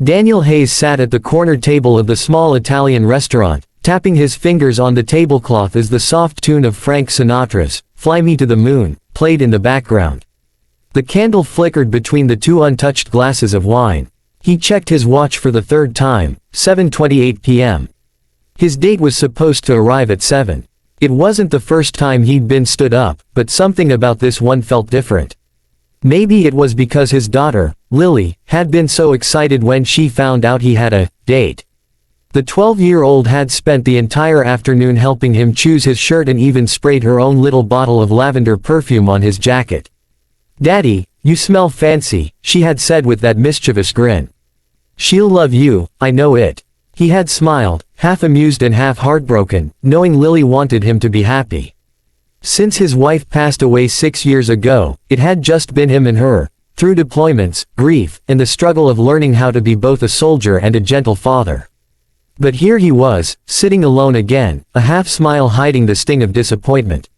Daniel Hayes sat at the corner table of the small Italian restaurant, tapping his fingers on the tablecloth as the soft tune of Frank Sinatra's "Fly Me to the Moon" played in the background. The candle flickered between the two untouched glasses of wine. He checked his watch for the third time, 7:28 p.m. His date was supposed to arrive at 7. It wasn't the first time he'd been stood up, but something about this one felt different. Maybe it was because his daughter, Lily, had been so excited when she found out he had a date. The 12-year-old had spent the entire afternoon helping him choose his shirt and even sprayed her own little bottle of lavender perfume on his jacket. "Daddy, you smell fancy," she had said with that mischievous grin. "She'll love you, I know it." He had smiled, half amused and half heartbroken, knowing Lily wanted him to be happy. Since his wife passed away 6 years ago, it had just been him and her, through deployments, grief, and the struggle of learning how to be both a soldier and a gentle father. But here he was, sitting alone again, a half-smile hiding the sting of disappointment.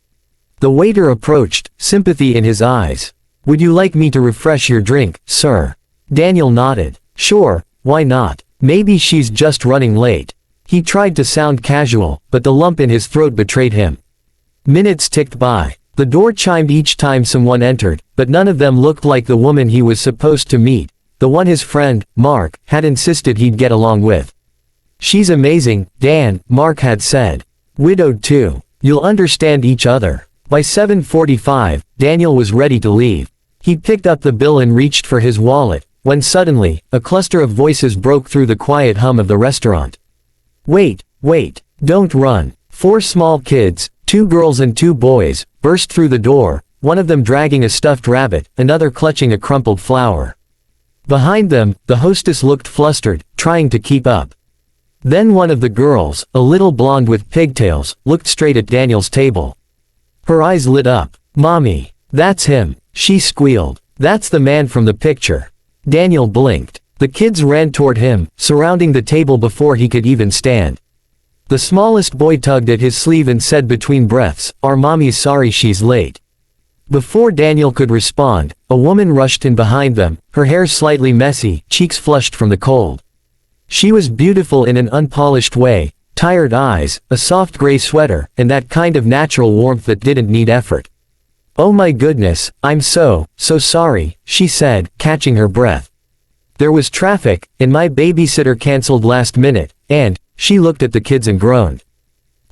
The waiter approached, sympathy in his eyes. "Would you like me to refresh your drink, sir?" Daniel nodded. "Sure, why not? Maybe she's just running late." He tried to sound casual, but the lump in his throat betrayed him. Minutes ticked by. The door chimed each time someone entered, but none of them looked like the woman he was supposed to meet, the one his friend, Mark, had insisted he'd get along with. "She's amazing, Dan," Mark had said. "Widowed too. You'll understand each other." By 7:45, Daniel was ready to leave. He picked up the bill and reached for his wallet, when suddenly, a cluster of voices broke through the quiet hum of the restaurant. "Wait, wait, don't run." 4 small kids, 2 girls and 2 boys, burst through the door, one of them dragging a stuffed rabbit, another clutching a crumpled flower. Behind them, the hostess looked flustered, trying to keep up. Then one of the girls, a little blonde with pigtails, looked straight at Daniel's table. Her eyes lit up. "Mommy, that's him," she squealed. "That's the man from the picture." Daniel blinked. The kids ran toward him, surrounding the table before he could even stand. The smallest boy tugged at his sleeve and said between breaths, "Our mommy's sorry she's late." Before Daniel could respond, a woman rushed in behind them, her hair slightly messy, cheeks flushed from the cold. She was beautiful in an unpolished way, tired eyes, a soft gray sweater, and that kind of natural warmth that didn't need effort. "Oh my goodness, I'm so sorry," she said, catching her breath. "There was traffic, and my babysitter canceled last minute, and," she looked at the kids and groaned.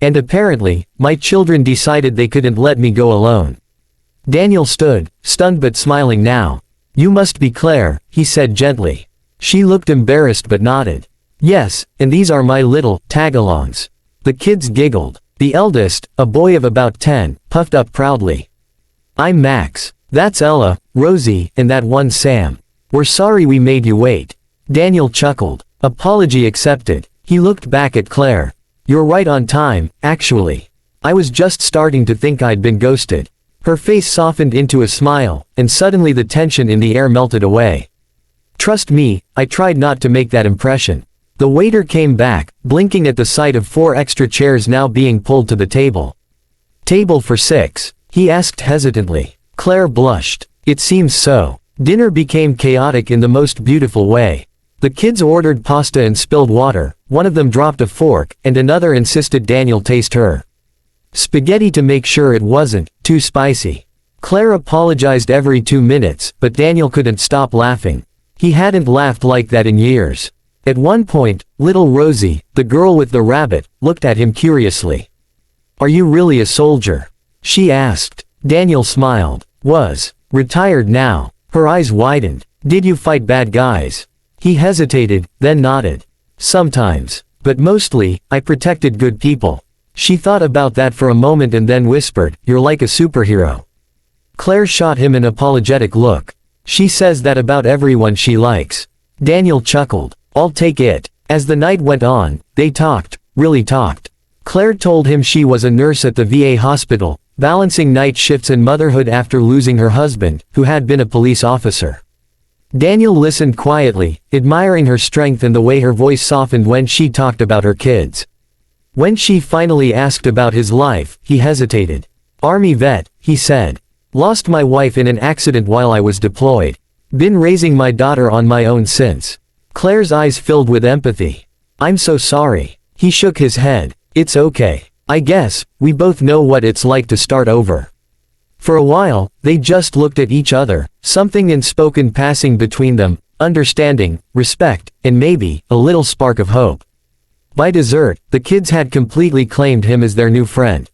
"And apparently, my children decided they couldn't let me go alone." Daniel stood, stunned but smiling now. "You must be Claire," he said gently. She looked embarrassed but nodded. "Yes, and these are my little tag-alongs." The kids giggled. The eldest, a boy of about 10, puffed up proudly. "I'm Max. That's Ella, Rosie, and that one's Sam. We're sorry we made you wait." Daniel chuckled. Apology accepted. He looked back at Claire. "You're right on time, actually. I was just starting to think I'd been ghosted." Her face softened into a smile, and suddenly the tension in the air melted away. "Trust me, I tried not to make that impression." The waiter came back, blinking at the sight of 4 extra chairs now being pulled to the table. "Table for 6, he asked hesitantly. Claire blushed. "It seems so." Dinner became chaotic in the most beautiful way. The kids ordered pasta and spilled water, one of them dropped a fork, and another insisted Daniel taste her spaghetti to make sure it wasn't too spicy. Claire apologized every 2 minutes, but Daniel couldn't stop laughing. He hadn't laughed like that in years. At one point, little Rosie, the girl with the rabbit, looked at him curiously. "Are you really a soldier?" she asked. Daniel smiled. "Was. Retired now." Her eyes widened. "Did you fight bad guys?" He hesitated, then nodded. "Sometimes. But mostly, I protected good people." She thought about that for a moment and then whispered, "You're like a superhero." Claire shot him an apologetic look. "She says that about everyone she likes." Daniel chuckled. "I'll take it." As the night went on, they talked, really talked. Claire told him she was a nurse at the VA hospital, balancing night shifts and motherhood after losing her husband, who had been a police officer. Daniel listened quietly, admiring her strength and the way her voice softened when she talked about her kids. When she finally asked about his life, he hesitated. "Army vet," he said. "Lost my wife in an accident while I was deployed. Been raising my daughter on my own since." Claire's eyes filled with empathy. "I'm so sorry." He shook his head. "It's okay. I guess, we both know what it's like to start over." For a while, they just looked at each other, something unspoken passing between them, understanding, respect, and maybe, a little spark of hope. By dessert, the kids had completely claimed him as their new friend.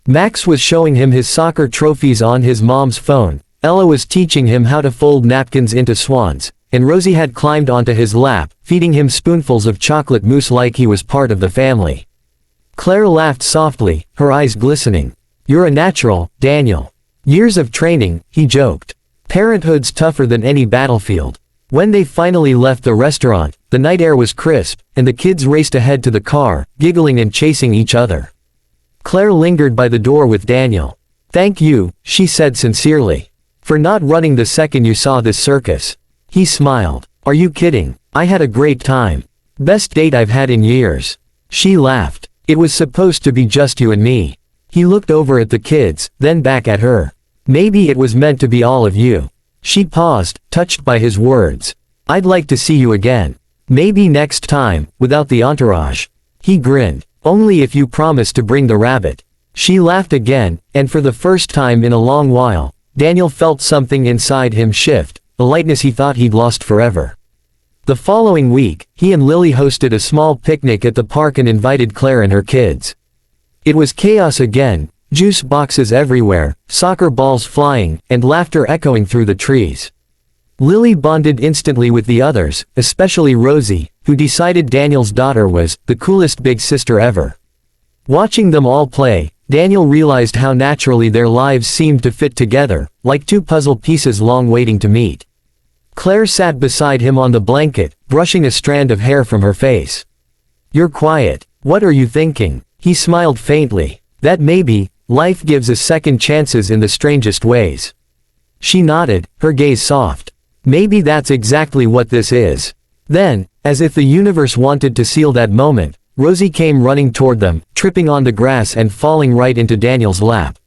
Max was showing him his soccer trophies on his mom's phone, Ella was teaching him how to fold napkins into swans, and Rosie had climbed onto his lap, feeding him spoonfuls of chocolate mousse like he was part of the family. Claire laughed softly, her eyes glistening. "You're a natural, Daniel. Years of training," he joked. "Parenthood's tougher than any battlefield." When they finally left the restaurant, the night air was crisp, and the kids raced ahead to the car, giggling and chasing each other. Claire lingered by the door with Daniel. "Thank you," she said sincerely, "for not running the second you saw this circus." He smiled. "Are you kidding? I had a great time. Best date I've had in years." She laughed. "It was supposed to be just you and me." He looked over at the kids, then back at her. "Maybe it was meant to be all of you." She paused, touched by his words. "I'd like to see you again. Maybe next time, without the entourage." He grinned. "Only if you promise to bring the rabbit." She laughed again, and for the first time in a long while, Daniel felt something inside him shift, a lightness he thought he'd lost forever. The following week, he and Lily hosted a small picnic at the park and invited Claire and her kids. It was chaos again. Juice boxes everywhere, soccer balls flying, and laughter echoing through the trees. Lily bonded instantly with the others, especially Rosie, who decided Daniel's daughter was the coolest big sister ever. Watching them all play, Daniel realized how naturally their lives seemed to fit together, like two puzzle pieces long waiting to meet. Claire sat beside him on the blanket, brushing a strand of hair from her face. "You're quiet. What are you thinking?" He smiled faintly. "That maybe, life gives us second chances in the strangest ways." She nodded, her gaze soft. "Maybe that's exactly what this is." Then, as if the universe wanted to seal that moment, Rosie came running toward them, tripping on the grass and falling right into Daniel's lap.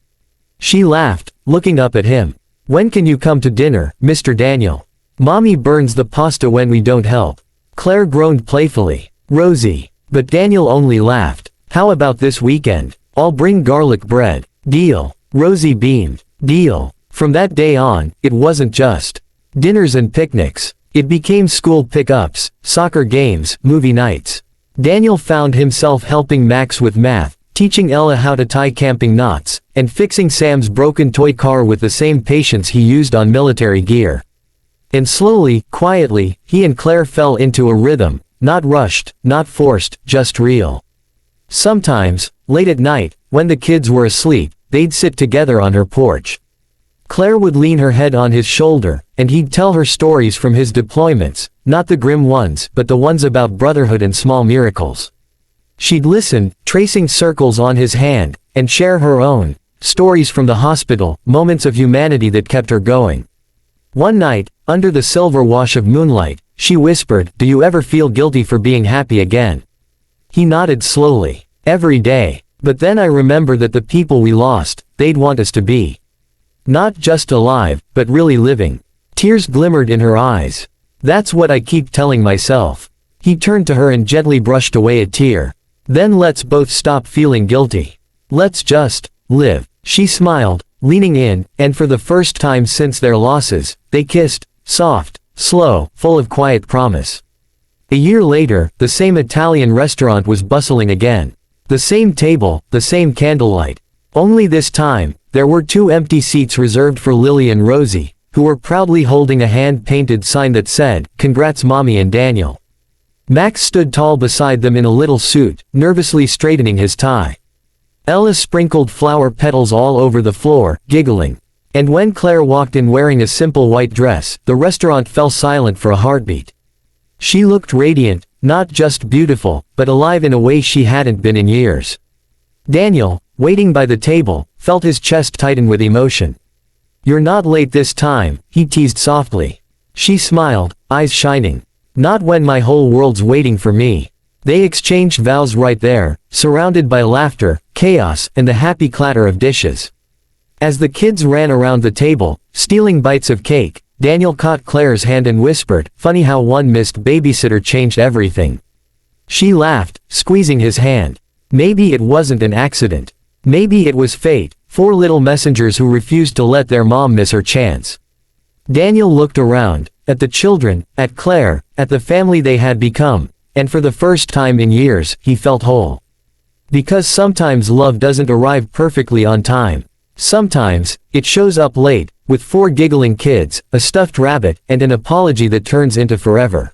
She laughed, looking up at him. "When can you come to dinner, Mr. Daniel? Mommy burns the pasta when we don't help." Claire groaned playfully. "Rosie." But Daniel only laughed. "How about this weekend? I'll bring garlic bread." "Deal." Rosie beamed. "Deal." From that day on, it wasn't just dinners and picnics. It became school pickups, soccer games, movie nights. Daniel found himself helping Max with math, teaching Ella how to tie camping knots, and fixing Sam's broken toy car with the same patience he used on military gear. And slowly, quietly, he and Claire fell into a rhythm, not rushed, not forced, just real. Sometimes, late at night, when the kids were asleep, they'd sit together on her porch. Claire would lean her head on his shoulder, and he'd tell her stories from his deployments, not the grim ones, but the ones about brotherhood and small miracles. She'd listen, tracing circles on his hand, and share her own stories from the hospital, moments of humanity that kept her going. One night, under the silver wash of moonlight, she whispered, "Do you ever feel guilty for being happy again?" He nodded slowly. "Every day. But then I remember that the people we lost, they'd want us to be not just alive, but really living." Tears glimmered in her eyes. "That's what I keep telling myself." He turned to her and gently brushed away a tear. "Then let's both stop feeling guilty. Let's just live." She smiled, leaning in, and for the first time since their losses, they kissed, soft, slow, full of quiet promise. A year later, the same Italian restaurant was bustling again. The same table, the same candlelight. Only this time, there were 2 empty seats reserved for Lily and Rosie, who were proudly holding a hand-painted sign that said, "Congrats Mommy and Daniel." Max stood tall beside them in a little suit, nervously straightening his tie. Ella sprinkled flower petals all over the floor, giggling. And when Claire walked in wearing a simple white dress, the restaurant fell silent for a heartbeat. She looked radiant, not just beautiful, but alive in a way she hadn't been in years. Daniel, waiting by the table, felt his chest tighten with emotion. "You're not late this time," he teased softly. She smiled, eyes shining. "Not when my whole world's waiting for me." They exchanged vows right there, surrounded by laughter, chaos, and the happy clatter of dishes. As the kids ran around the table, stealing bites of cake, Daniel caught Claire's hand and whispered, "Funny how one missed babysitter changed everything." She laughed, squeezing his hand. Maybe it wasn't an accident. Maybe it was fate, 4 little messengers who refused to let their mom miss her chance. Daniel looked around, at the children, at Claire, at the family they had become, and for the first time in years, he felt whole. Because sometimes love doesn't arrive perfectly on time. Sometimes, it shows up late, with 4 giggling kids, a stuffed rabbit, and an apology that turns into forever.